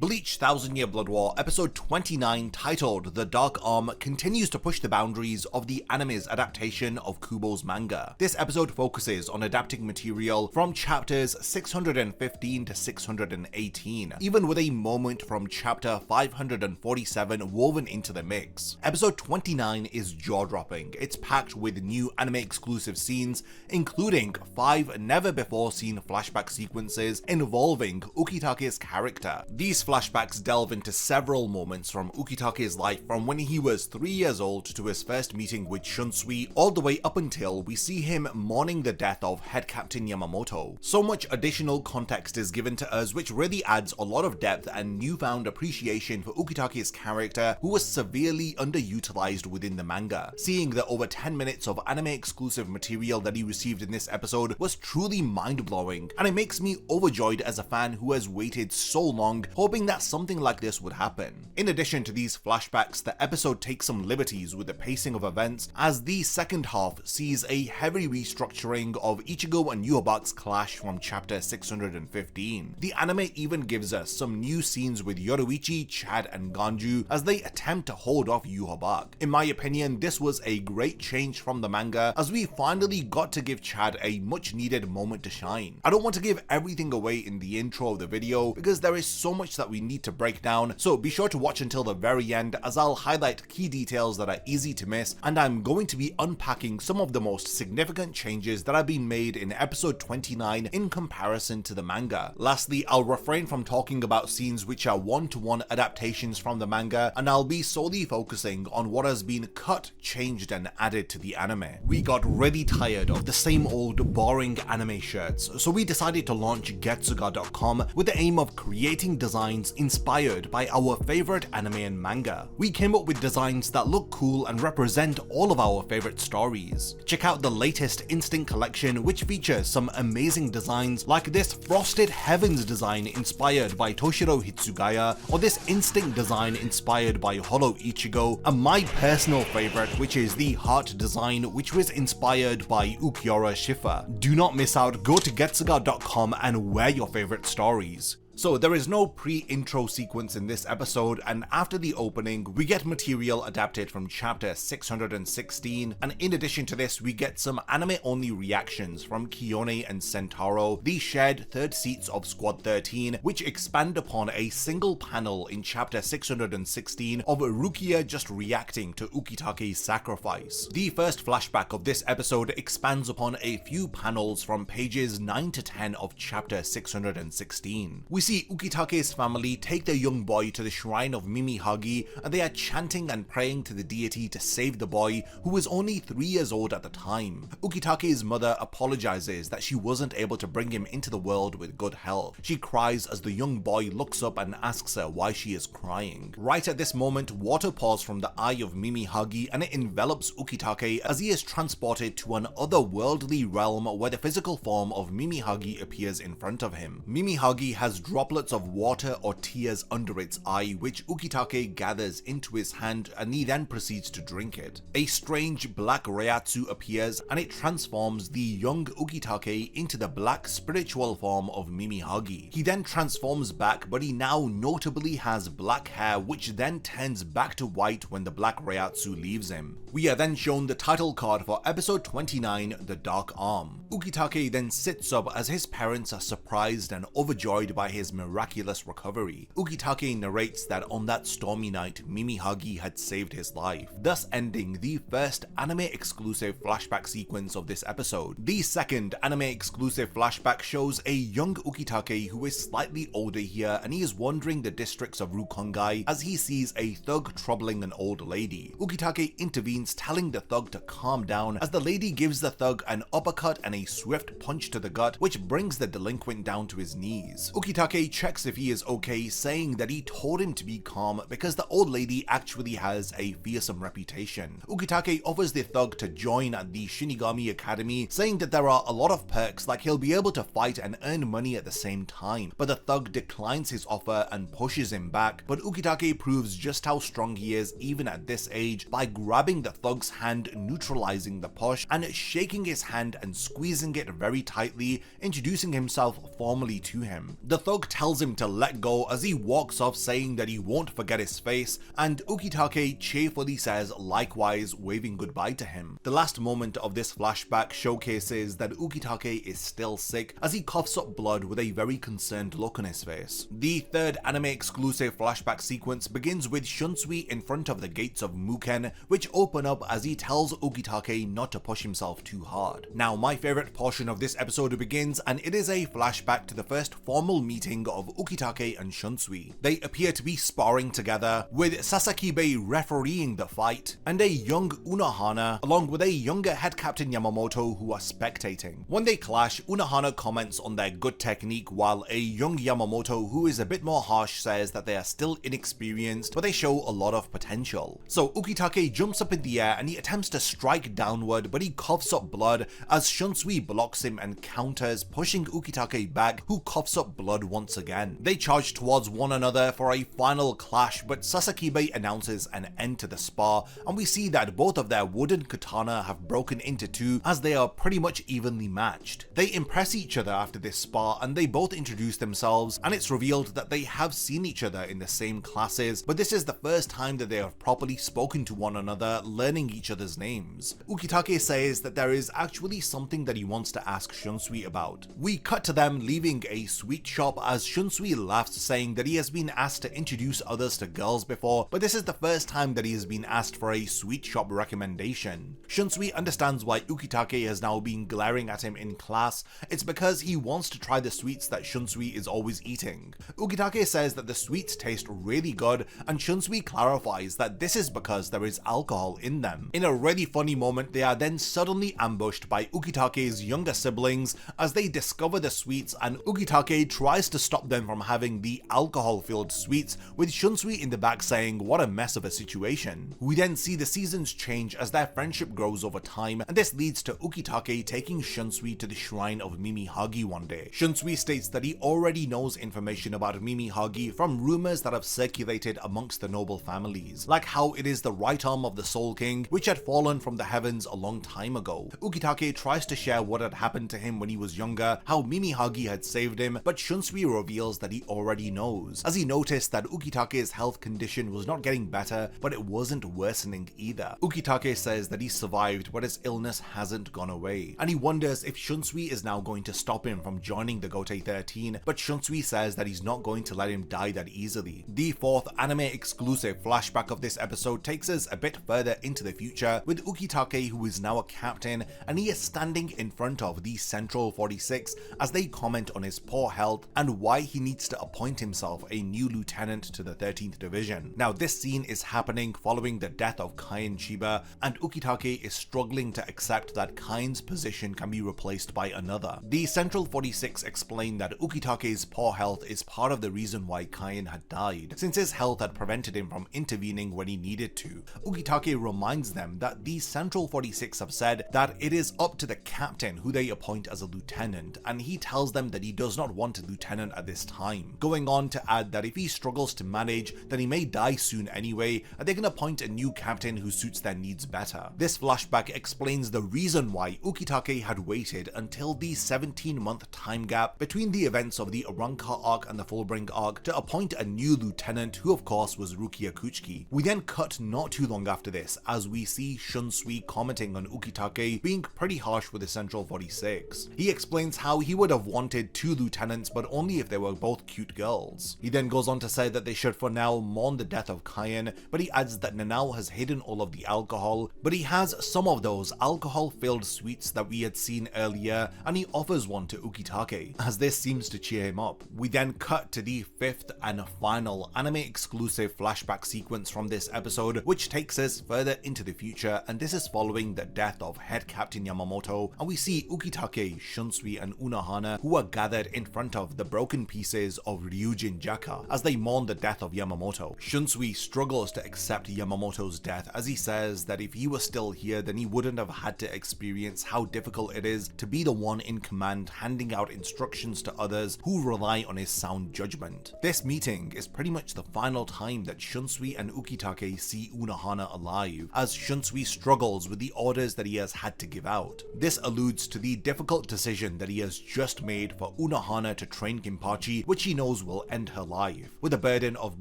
Bleach 1000-Year Blood War episode 29, titled The Dark Arm, continues to push the boundaries of the anime's adaptation of Kubo's manga. This episode focuses on adapting material from chapters 615 to 618, even with a moment from chapter 547 woven into the mix. Episode 29 is jaw-dropping. It's packed with new anime-exclusive scenes, including 5 never-before-seen flashback sequences involving Ukitake's character. These flashbacks delve into several moments from Ukitake's life, from when he was 3 years old to his first meeting with Shunsui, all the way up until we see him mourning the death of head captain Yamamoto. So much additional context is given to us, which really adds a lot of depth and newfound appreciation for Ukitake's character, who was severely underutilized within the manga. Seeing the over 10 minutes of anime exclusive material that he received in this episode was truly mind-blowing, and it makes me overjoyed as a fan who has waited so long, hoping that something like this would happen. In addition to these flashbacks, the episode takes some liberties with the pacing of events, as the second half sees a heavy restructuring of Ichigo and Yhwach's clash from chapter 615. The anime even gives us some new scenes with Yoruichi, Chad, and Ganju as they attempt to hold off Yhwach. In my opinion, this was a great change from the manga, as we finally got to give Chad a much needed moment to shine. I don't want to give everything away in the intro of the video because there is so much that we need to break down, so be sure to watch until the very end, as I'll highlight key details that are easy to miss, and I'm going to be unpacking some of the most significant changes that have been made in episode 29 in comparison to the manga. Lastly, I'll refrain from talking about scenes which are one-to-one adaptations from the manga, and I'll be solely focusing on what has been cut, changed, and added to the anime. We got really tired of the same old boring anime shirts, so we decided to launch Getsuga.com with the aim of creating designs inspired by our favorite anime and manga. We came up with designs that look cool and represent all of our favorite stories. Check out the latest Instinct collection, which features some amazing designs like this Frosted Heavens design inspired by Toshiro Hitsugaya, or this Instinct design inspired by Hollow Ichigo, and my personal favorite, which is the Heart design, which was inspired by Ukiura Shifa. Do not miss out, go to Getsuga.com and wear your favorite stories. So there is no pre-intro sequence in this episode, and after the opening, we get material adapted from chapter 616, and in addition to this, we get some anime-only reactions from Kiyone and Sentaro, the shared third seats of Squad 13, which expand upon a single panel in chapter 616 of Rukia just reacting to Ukitake's sacrifice. The first flashback of this episode expands upon a few panels from pages 9 to 10 of chapter 616. We see Ukitake's family take their young boy to the shrine of Mimihagi, and they are chanting and praying to the deity to save the boy, who was only 3 years old at the time. Ukitake's mother apologizes that she wasn't able to bring him into the world with good health. She cries as the young boy looks up and asks her why she is crying. Right at this moment, water pours from the eye of Mimihagi, and it envelops Ukitake as he is transported to an otherworldly realm where the physical form of Mimihagi appears in front of him. Mimihagi has droplets of water or tears under its eye, which Ukitake gathers into his hand, and he then proceeds to drink it. A strange black Reiatsu appears, and it transforms the young Ukitake into the black spiritual form of Mimihagi. He then transforms back, but he now notably has black hair, which then turns back to white when the black Reiatsu leaves him. We are then shown the title card for episode 29, The Dark Arm. Ukitake then sits up as his parents are surprised and overjoyed by his miraculous recovery. Ukitake narrates that on that stormy night, Mimihagi had saved his life, thus ending the first anime-exclusive flashback sequence of this episode. The second anime-exclusive flashback shows a young Ukitake who is slightly older here, and he is wandering the districts of Rukongai as he sees a thug troubling an old lady. Ukitake intervenes, telling the thug to calm down, as the lady gives the thug an uppercut and a swift punch to the gut, which brings the delinquent down to his knees. Ukitake checks if he is okay, saying that he told him to be calm because the old lady actually has a fearsome reputation. Ukitake offers the thug to join at the Shinigami Academy, saying that there are a lot of perks, like he'll be able to fight and earn money at the same time, but the thug declines his offer and pushes him back. But Ukitake proves just how strong he is even at this age by grabbing the thug's hand, neutralizing the push, and shaking his hand and squeezing it very tightly, introducing himself formally to him. The thug Luke tells him to let go as he walks off, saying that he won't forget his face, and Ukitake cheerfully says likewise, waving goodbye to him. The last moment of this flashback showcases that Ukitake is still sick as he coughs up blood with a very concerned look on his face. The third anime exclusive flashback sequence begins with Shunsui in front of the gates of Muken, which open up as he tells Ukitake not to push himself too hard. Now, my favorite portion of this episode begins, and it is a flashback to the first formal meeting of Ukitake and Shunsui. They appear to be sparring together, with Sasakibe refereeing the fight, and a young Unohana along with a younger head captain Yamamoto who are spectating. When they clash, Unohana comments on their good technique, while a young Yamamoto who is a bit more harsh says that they are still inexperienced, but they show a lot of potential. So Ukitake jumps up in the air and he attempts to strike downward, but he coughs up blood as Shunsui blocks him and counters, pushing Ukitake back, who coughs up blood once again. They charge towards one another for a final clash, but Sasakibe announces an end to the spar, and we see that both of their wooden katana have broken into two as they are pretty much evenly matched. They impress each other after this spar, and they both introduce themselves, and it's revealed that they have seen each other in the same classes, but this is the first time that they have properly spoken to one another, learning each other's names. Ukitake says that there is actually something that he wants to ask Shunsui about. We cut to them leaving a sweet shop as Shunsui laughs, saying that he has been asked to introduce others to girls before, but this is the first time that he has been asked for a sweet shop recommendation. Shunsui understands why Ukitake has now been glaring at him in class. It's because he wants to try the sweets that Shunsui is always eating. Ukitake says that the sweets taste really good, and Shunsui clarifies that this is because there is alcohol in them. In a really funny moment, they are then suddenly ambushed by Ukitake's younger siblings as they discover the sweets, and Ukitake tries to stop them from having the alcohol-filled sweets, with Shunsui in the back saying what a mess of a situation. We then see the seasons change as their friendship grows over time, and this leads to Ukitake taking Shunsui to the shrine of Mimihagi one day. Shunsui states that he already knows information about Mimihagi from rumors that have circulated amongst the noble families, like how it is the right arm of the Soul King, which had fallen from the heavens a long time ago. Ukitake tries to share what had happened to him when he was younger, how Mimihagi had saved him, but Shunsui reveals that he already knows, as he noticed that Ukitake's health condition was not getting better, but it wasn't worsening either. Ukitake says that he survived, but his illness hasn't gone away, and he wonders if Shunsui is now going to stop him from joining the Gotei 13, but Shunsui says that he's not going to let him die that easily. The fourth anime exclusive flashback of this episode takes us a bit further into the future, with Ukitake, who is now a captain, and he is standing in front of the Central 46 as they comment on his poor health and why he needs to appoint himself a new lieutenant to the 13th Division. Now, this scene is happening following the death of Kain Chiba, and Ukitake is struggling to accept that Kain's position can be replaced by another. The Central 46 explained that Ukitake's poor health is part of the reason why Kain had died, since his health had prevented him from intervening when he needed to. Ukitake reminds them that the Central 46 have said that it is up to the captain who they appoint as a lieutenant, and he tells them that he does not want a lieutenant at this time, going on to add that if he struggles to manage, then he may die soon anyway, and they can appoint a new captain who suits their needs better. This flashback explains the reason why Ukitake had waited until the 17-month time gap between the events of the Arrancar arc and the Fullbring arc to appoint a new lieutenant, who of course was Rukia Kuchiki. We then cut not too long after this as we see Shunsui commenting on Ukitake being pretty harsh with the Central 46. He explains how he would have wanted two lieutenants, but only if they were both cute girls. He then goes on to say that they should for now mourn the death of Kain, but he adds that Nanao has hidden all of the alcohol, but he has some of those alcohol-filled sweets that we had seen earlier, and he offers one to Ukitake, as this seems to cheer him up. We then cut to the fifth and final anime exclusive flashback sequence from this episode, which takes us further into the future, and this is following the death of head captain Yamamoto, and we see Ukitake, Shunsui and Unohana, who are gathered in front of the broken pieces of Ryujin Jaka as they mourn the death of Yamamoto. Shunsui struggles to accept Yamamoto's death, as he says that if he was still here, then he wouldn't have had to experience how difficult it is to be the one in command, handing out instructions to others who rely on his sound judgment. This meeting is pretty much the final time that Shunsui and Ukitake see Unohana alive, as Shunsui struggles with the orders that he has had to give out. This alludes to the difficult decision that he has just made for Unohana to train Jinpachi, which he knows will end her life. With the burden of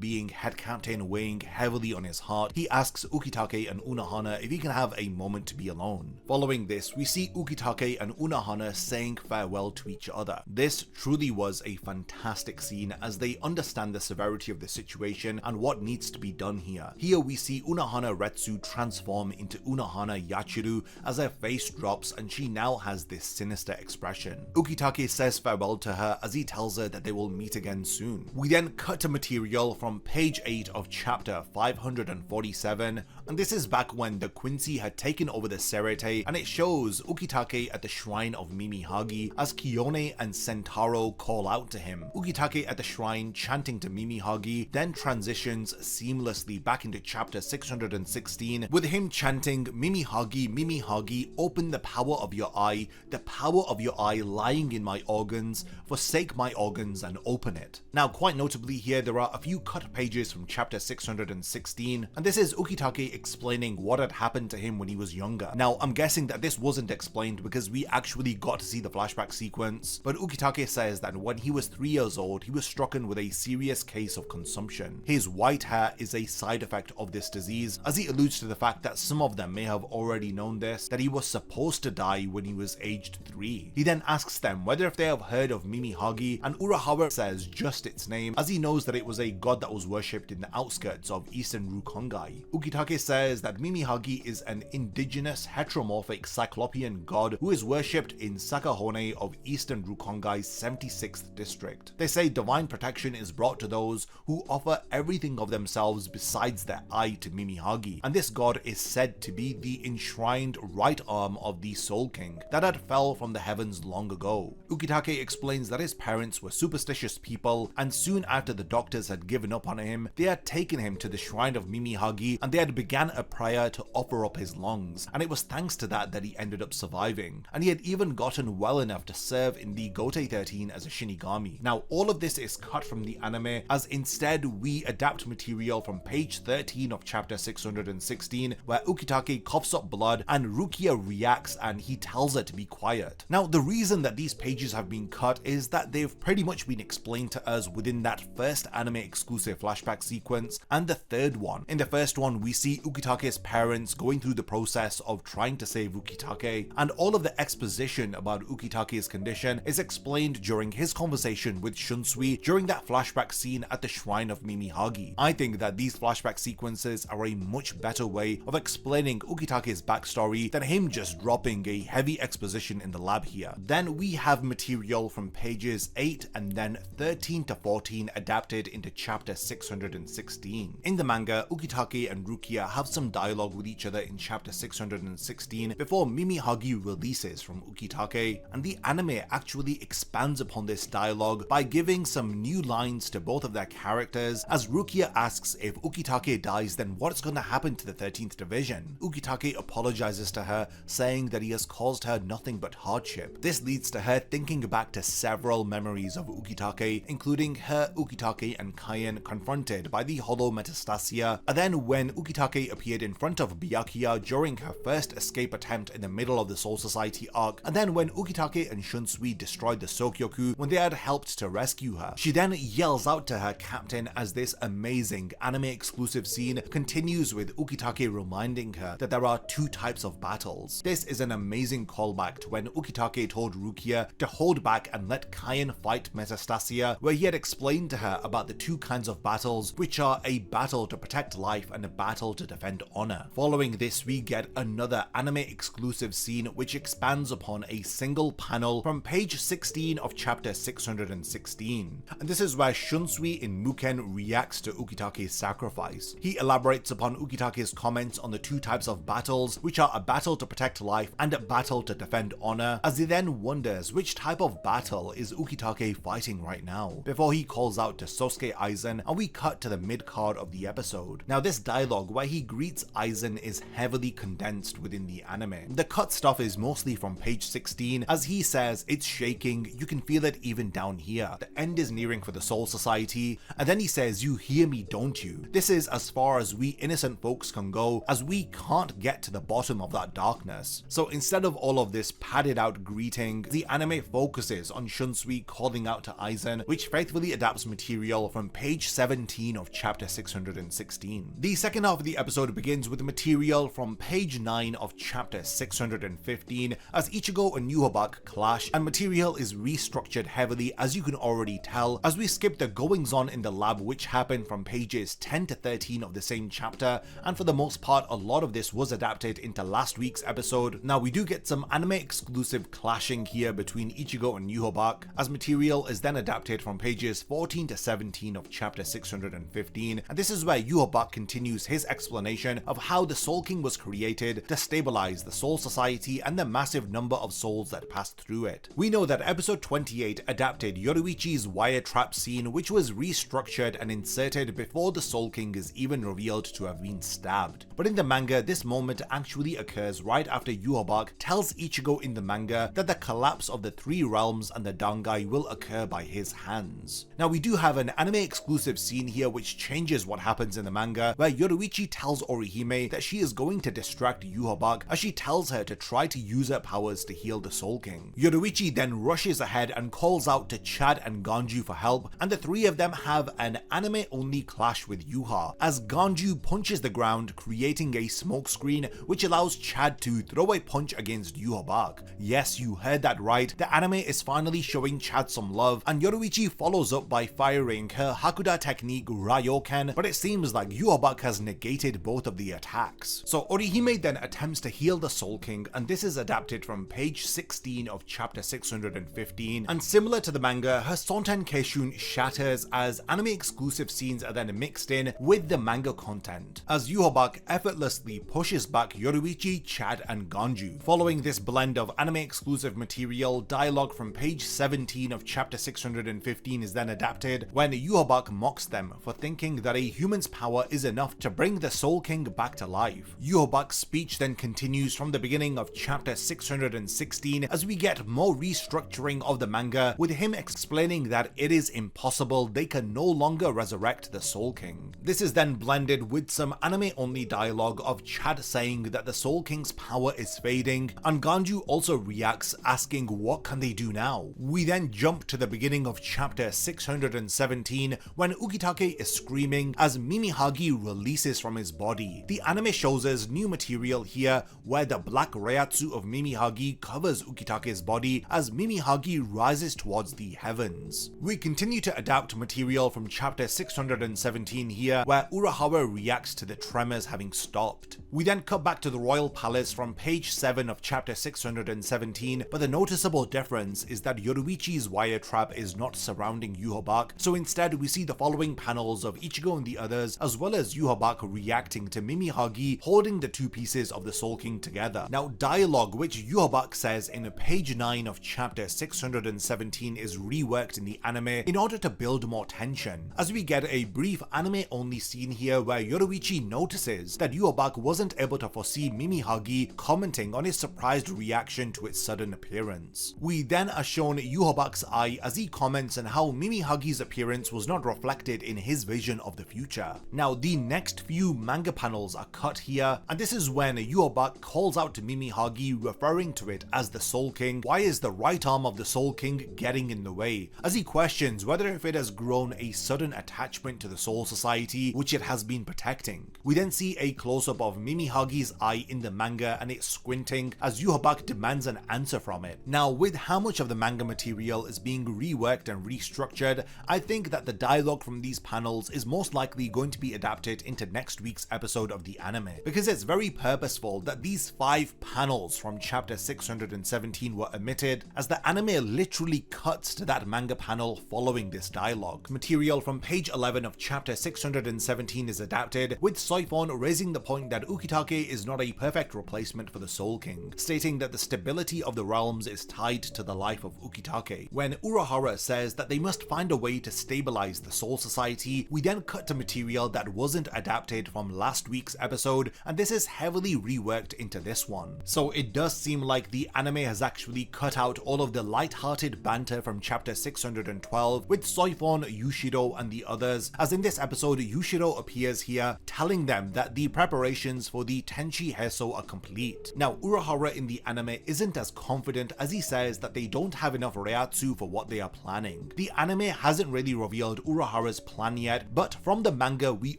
being head captain weighing heavily on his heart, he asks Ukitake and Unohana if he can have a moment to be alone. Following this, we see Ukitake and Unohana saying farewell to each other. This truly was a fantastic scene as they understand the severity of the situation and what needs to be done here. Here we see Unohana Retsu transform into Unohana Yachiru as her face drops and she now has this sinister expression. Ukitake says farewell to her as he tells her that they will meet again soon. We then cut to material from page 8 of chapter 547, and this is back when the Quincy had taken over the Serete, and it shows Ukitake at the shrine of Mimihagi as Kiyone and Sentaro call out to him. Ukitake at the shrine chanting to Mimihagi, then transitions seamlessly back into chapter 616 with him chanting Mimihagi, Mimihagi, open the power of your eye, the power of your eye lying in my organs, forsake my organs and open it. Now quite notably here there are a few cut pages from chapter 616, and this is Ukitake explaining what had happened to him when he was younger. Now I'm guessing that this wasn't explained because we actually got to see the flashback sequence, but Ukitake says that when he was 3 years old he was stricken with a serious case of consumption. His white hair is a side effect of this disease, as he alludes to the fact that some of them may have already known this, that he was supposed to die when he was aged 3. He then asks them whether if they have heard of Mimihagi, and Urahawa says just its name as he knows that it was a god that was worshipped in the outskirts of eastern Rukongai. Ukitake says that Mimihagi is an indigenous heteromorphic cyclopean god who is worshipped in Sakahone of eastern Rukongai's 76th district. They say divine protection is brought to those who offer everything of themselves besides their eye to Mimihagi, and this god is said to be the enshrined right arm of the Soul King that had fell from the heavens long ago. Ukitake explains that his parents were superstitious people, and soon after the doctors had given up on him, they had taken him to the shrine of Mimihagi and they had began a prayer to offer up his lungs, and it was thanks to that that he ended up surviving, and he had even gotten well enough to serve in the Gotei 13 as a Shinigami. Now all of this is cut from the anime, as instead we adapt material from page 13 of chapter 616 where Ukitake coughs up blood and Rukia reacts and he tells her to be quiet. Now the reason that these pages have been cut is that they've pretty much been explained to us within that first anime exclusive flashback sequence and the third one. In the first one we see Ukitake's parents going through the process of trying to save Ukitake, and all of the exposition about Ukitake's condition is explained during his conversation with Shunsui during that flashback scene at the shrine of Mimihagi. I think that these flashback sequences are a much better way of explaining Ukitake's backstory than him just dropping a heavy exposition in the lab here. Then we have material from pages 8 and then 13 to 14 adapted into chapter 616. In the manga, Ukitake and Rukia have some dialogue with each other in chapter 616 before Mimihagi releases from Ukitake, and the anime actually expands upon this dialogue by giving some new lines to both of their characters, as Rukia asks if Ukitake dies then what's going to happen to the 13th division. Ukitake apologizes to her, saying that he has caused her nothing but hardship. This leads to her thinking back to several memories of Ukitake, including her, Ukitake and Kaien confronted by the Hollow Metastasia, and then when Ukitake appeared in front of Byakuya during her first escape attempt in the middle of the Soul Society arc, and then when Ukitake and Shunsui destroyed the Sokyoku when they had helped to rescue her. She then yells out to her captain as this amazing anime exclusive scene continues with Ukitake reminding her that there are two types of battles. This is an amazing callback to when Ukitake told Rukia to hold back and let Kaien fight Metastasia, where he had explained to her about the two kinds of battles, which are a battle to protect life and a battle to defend honor. Following this, we get another anime exclusive scene which expands upon a single panel from page 16 of chapter 616. And this is where Shunsui in Muken reacts to Ukitake's sacrifice. He elaborates upon Ukitake's comments on the two types of battles, which are a battle to protect life and a battle to defend honor, as he then wonders which type of battle is Ukitake fighting right now, before he calls out to Sosuke Aizen, and we cut to the mid-card of the episode. Now this dialogue where he greets Aizen is heavily condensed within the anime. The cut stuff is mostly from page 16, as he says it's shaking, you can feel it even down here, the end is nearing for the Soul Society, and then he says, you hear me don't you? This is as far as we innocent folks can go, as we can't get to the bottom of that darkness. So instead of all of this padded out greeting, the anime focuses on Shunsui calling calling out to Aizen, which faithfully adapts material from page 17 of chapter 616. The second half of the episode begins with material from page 9 of chapter 615 as Ichigo and Yhwach clash, and material is restructured heavily, as you can already tell, as we skip the goings on in the lab which happened from pages 10 to 13 of the same chapter, and for the most part a lot of this was adapted into last week's episode. Now we do get some anime exclusive clashing here between Ichigo and Yhwach, as material is then adapted from pages 14 to 17 of chapter 615, and this is where Yhwach continues his explanation of how the Soul King was created to stabilize the Soul Society and the massive number of souls that passed through it. We know that episode 28 adapted Yoruichi's wire trap scene, which was restructured and inserted before the Soul King is even revealed to have been stabbed. But in the manga, this moment actually occurs right after Yhwach tells Ichigo in the manga that the collapse of the three realms and the Dangai will occur by his hands. Now we do have an anime exclusive scene here which changes what happens in the manga, where Yoruichi tells Orihime that she is going to distract Yhwach as she tells her to try to use her powers to heal the Soul King. Yoruichi then rushes ahead and calls out to Chad and Ganju for help, and the three of them have an anime only clash with Yuha, as Ganju punches the ground, creating a smoke screen which allows Chad to throw a punch against Yhwach. Yes, you heard that right, the anime is finally showing Chad some love, and Yoruichi follows up by firing her Hakuda technique Ryoken, but it seems like Yhwach has negated both of the attacks. So Orihime then attempts to heal the Soul King, and this is adapted from page 16 of chapter 615, and similar to the manga, her Sonten Keishun shatters as anime exclusive scenes are then mixed in with the manga content, as Yhwach effortlessly pushes back Yoruichi, Chad and Ganju. Following this blend of anime exclusive material, dialogue from page 17 of chapter 615 is then adapted when Yhwach mocks them for thinking that a human's power is enough to bring the Soul King back to life. Yhwach's speech then continues from the beginning of chapter 616 as we get more restructuring of the manga, with him explaining that it is impossible, they can no longer resurrect the Soul King. This is then blended with some anime only dialogue of Chad saying that the Soul King's power is fading, and Ganju also reacts asking what can they do now. We then jump to the beginning of chapter 617 when Ukitake is screaming as Mimihagi releases from his body. The anime shows us new material here where the black Reiatsu of Mimihagi covers Ukitake's body as Mimihagi rises towards the heavens. We continue to adapt material from chapter 617 here where Urahara reacts to the tremors having stopped. We then cut back to the royal palace from page 7 of chapter 617, but the noticeable difference is that Yoruichi's wire trap is not surrounding Yhwach, so instead we see the following panels of Ichigo and the others, as well as Yhwach reacting to Mimihagi holding the two pieces of the Soul King together. Now dialogue which Yhwach says in page 9 of chapter 617 is reworked in the anime in order to build more tension, as we get a brief anime only scene here where Yoruichi notices that Yhwach wasn't able to foresee Mimihagi commenting on his surprised reaction to its sudden appearance. We then are shown Yhwach's eye as he comments on how Mimihagi's appearance was not reflected in his vision of the future. Now the next few manga panels are cut here, and this is when Yhwach calls out to Mimihagi, referring to it as the Soul King. Why is the right arm of the Soul King getting in the way? As he questions whether if it has grown a sudden attachment to the Soul Society which it has been protecting. We then see a close-up of Mimihagi's eye in the manga and it's squinting as Yhwach demands an answer from it. Now with how much of the manga material is being reworked and restructured, I think that the dialogue from these panels is most likely going to be adapted into next week's episode of the anime, because it's very purposeful that these 5 panels from chapter 617 were omitted, as the anime literally cuts to that manga panel following this dialogue. Material from page 11 of chapter 617 is adapted, with Soifon raising the point that Ukitake is not a perfect replacement for the Soul King, stating that the stability of the realms is tied to the life of Ukitake. When Urahara says that they must find a way to stabilize the Soul Society, we then cut to material that wasn't adapted from last week's episode, and this is heavily reworked into this one. So it does seem like the anime has actually cut out all of the light-hearted banter from chapter 612 with Soifon, Yushiro and the others, as in this episode Yushiro appears here telling them that the preparations for the Tenchi Heso are complete. Now Urahara in the anime isn't as confident, as he says that they don't have enough Reiatsu for for what they are planning. The anime hasn't really revealed Urahara's plan yet, but from the manga we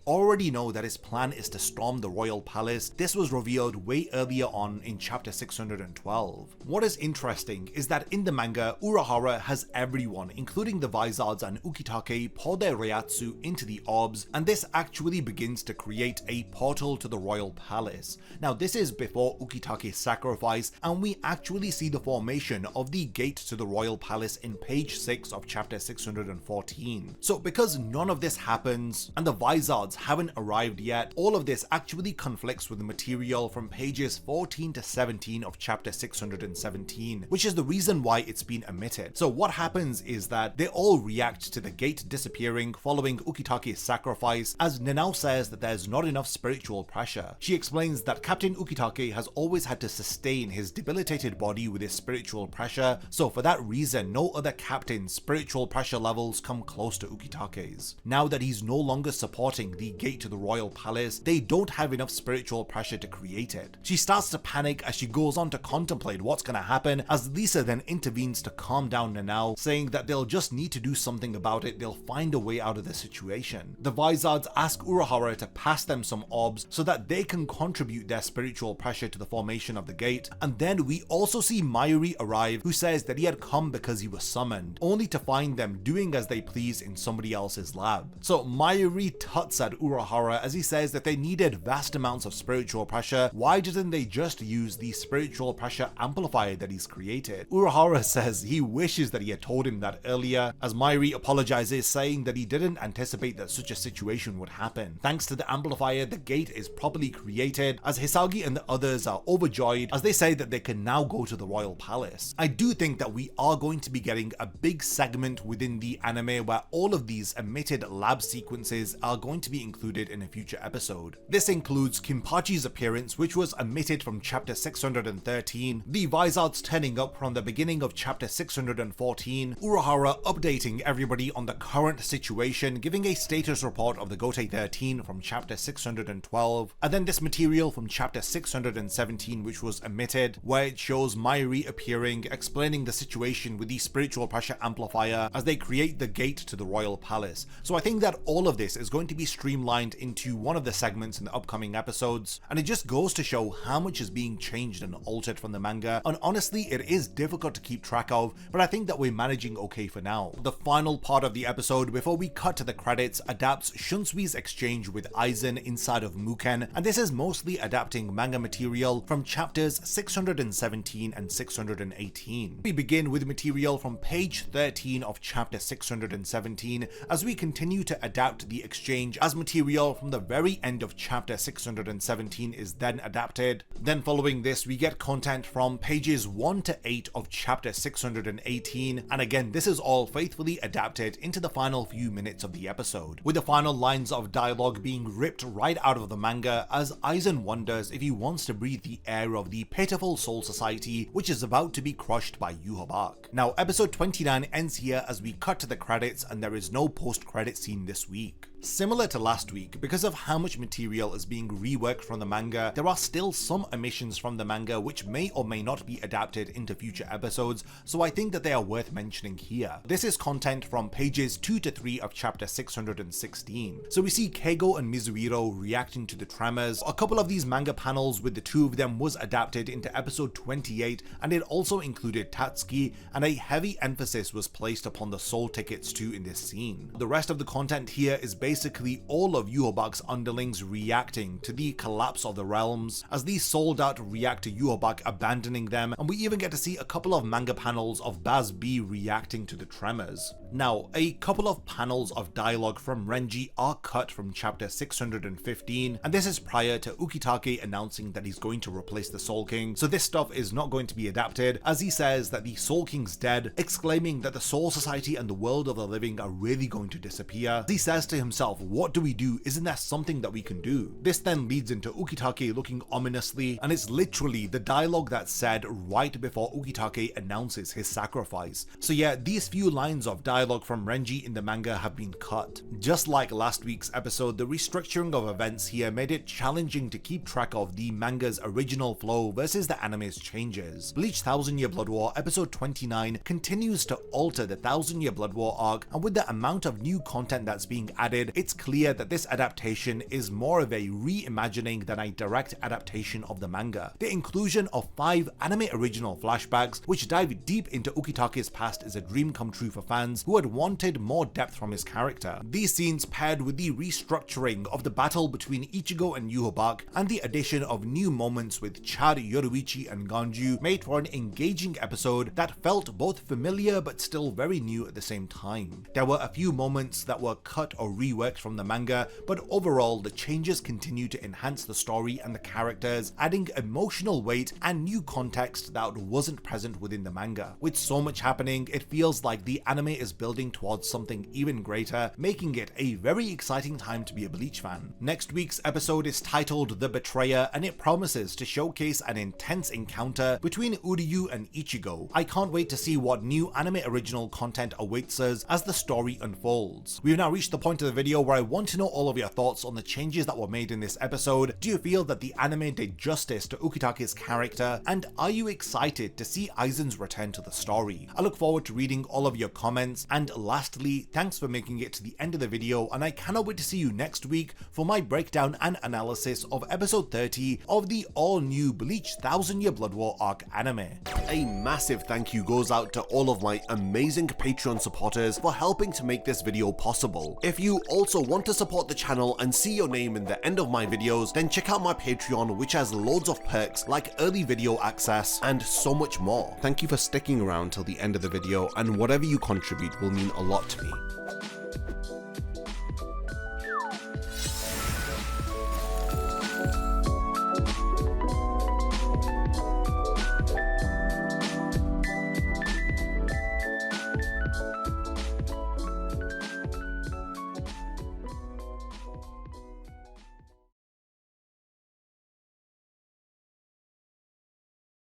already know that his plan is to storm the royal palace. This was revealed way earlier on in chapter 612. What is interesting is that in the manga, Urahara has everyone, including the Vizards and Ukitake, pour their Reiatsu into the orbs, and this actually begins to create a portal to the royal palace. Now this is before Ukitake's sacrifice, and we actually see the formation of the gate to the royal palace in page 6 of chapter 614. So because none of this happens and the Vizards haven't arrived yet, all of this actually conflicts with the material from pages 14 to 17 of chapter 617, which is the reason why it's been omitted. So what happens is that they all react to the gate disappearing following Ukitake's sacrifice, as Nanao says that there's not enough spiritual pressure. She explains that Captain Ukitake has always had to sustain his debilitated body with his spiritual pressure, so for that reason no other captain's spiritual pressure levels come close to Ukitake's. Now that he's no longer supporting the gate to the royal palace, they don't have enough spiritual pressure to create it. She starts to panic as she goes on to contemplate what's gonna happen, as Lisa then intervenes to calm down Nanao, saying that they'll just need to do something about it, they'll find a way out of the situation. The Vizards ask Urahara to pass them some orbs so that they can contribute their spiritual pressure to the formation of the gate, and then we also see Mayuri arrive, who says that he had come because he was summoned, only to find them doing as they please in somebody else's lab. So Mayuri tuts at Urahara as he says that they needed vast amounts of spiritual pressure. Why didn't they just use the spiritual pressure amplifier that he's created? Urahara says he wishes that he had told him that earlier, as Mayuri apologizes, saying that he didn't anticipate that such a situation would happen. Thanks to the amplifier, the gate is properly created, as Hisagi and the others are overjoyed as they say that they can now go to the royal palace. I do think that we are going to be getting a big segment within the anime where all of these omitted lab sequences are going to be included in a future episode. This includes Kimpachi's appearance, which was omitted from chapter 613, the Vizards turning up from the beginning of chapter 614, Urahara updating everybody on the current situation, giving a status report of the Gotei 13 from chapter 612, and then this material from chapter 617 which was omitted, where it shows Mayuri appearing, explaining the situation with the spiritual pressure amplifier as they create the gate to the royal palace. So I think that all of this is going to be streamlined into one of the segments in the upcoming episodes, and it just goes to show how much is being changed and altered from the manga, and honestly it is difficult to keep track of, but I think that we're managing okay for now. The final part of the episode before we cut to the credits adapts Shunsui's exchange with Aizen inside of Muken, and this is mostly adapting manga material from chapters 617 and 618. We begin with material from page 13 of chapter 617 as we continue to adapt the exchange, as material from the very end of chapter 617 is then adapted. Then following this we get content from pages 1 to 8 of chapter 618, and again this is all faithfully adapted into the final few minutes of the episode, with the final lines of dialogue being ripped right out of the manga as Aizen wonders if he wants to breathe the air of the pitiful soul society which is about to be crushed by Yhwach. Now episode 29 ends here as we cut to the credits, and there is no post-credit scene this week. Similar to last week, because of how much material is being reworked from the manga, there are still some omissions from the manga which may or may not be adapted into future episodes, so I think that they are worth mentioning here. This is content from pages 2 to 3 of chapter 616. So we see Keigo and Mizuhiro reacting to the tremors. A couple of these manga panels with the two of them was adapted into episode 28, and it also included Tatsuki, and a heavy emphasis was placed upon the soul tickets too in this scene. The rest of the content here is basically all of Yhwach's underlings reacting to the collapse of the realms, as these sold out react to Yhwach abandoning them, and we even get to see a couple of manga panels of Baz B reacting to the tremors. Now, a couple of panels of dialogue from Renji are cut from chapter 615, and this is prior to Ukitake announcing that he's going to replace the Soul King, so this stuff is not going to be adapted, as he says that the Soul King's dead, exclaiming that the Soul Society and the world of the living are really going to disappear. He says to himself, what do we do? Isn't there something that we can do? This then leads into Ukitake looking ominously, and it's literally the dialogue that's said right before Ukitake announces his sacrifice. So yeah, these few lines of dialogue dialogue from Renji in the manga have been cut. Just like last week's episode, the restructuring of events here made it challenging to keep track of the manga's original flow versus the anime's changes. Bleach 1000 Year Blood War episode 29 continues to alter the 1000 Year Blood War arc, and with the amount of new content that's being added, it's clear that this adaptation is more of a reimagining than a direct adaptation of the manga. The inclusion of 5 anime original flashbacks, which dive deep into Ukitake's past, is a dream come true for fans who had wanted more depth from his character. These scenes, paired with the restructuring of the battle between Ichigo and Yhwach and the addition of new moments with Chad, Yoruichi and Ganju, made for an engaging episode that felt both familiar but still very new at the same time. There were a few moments that were cut or reworked from the manga, but overall the changes continue to enhance the story and the characters, adding emotional weight and new context that wasn't present within the manga. With so much happening, it feels like the anime is building towards something even greater, making it a very exciting time to be a Bleach fan. Next week's episode is titled The Betrayer, and it promises to showcase an intense encounter between Uryu and Ichigo. I can't wait to see what new anime original content awaits us as the story unfolds. We've now reached the point of the video where I want to know all of your thoughts on the changes that were made in this episode. Do you feel that the anime did justice to Ukitake's character, and are you excited to see Aizen's return to the story? I look forward to reading all of your comments, and lastly, thanks for making it to the end of the video, and I cannot wait to see you next week for my breakdown and analysis of episode 30 of the all-new Bleach 1000 Year Blood War arc anime. A massive thank you goes out to all of my amazing Patreon supporters for helping to make this video possible. If you also want to support the channel and see your name in the end of my videos, then check out my Patreon, which has loads of perks like early video access and so much more. Thank you for sticking around till the end of the video, and whatever you contribute will mean a lot to me.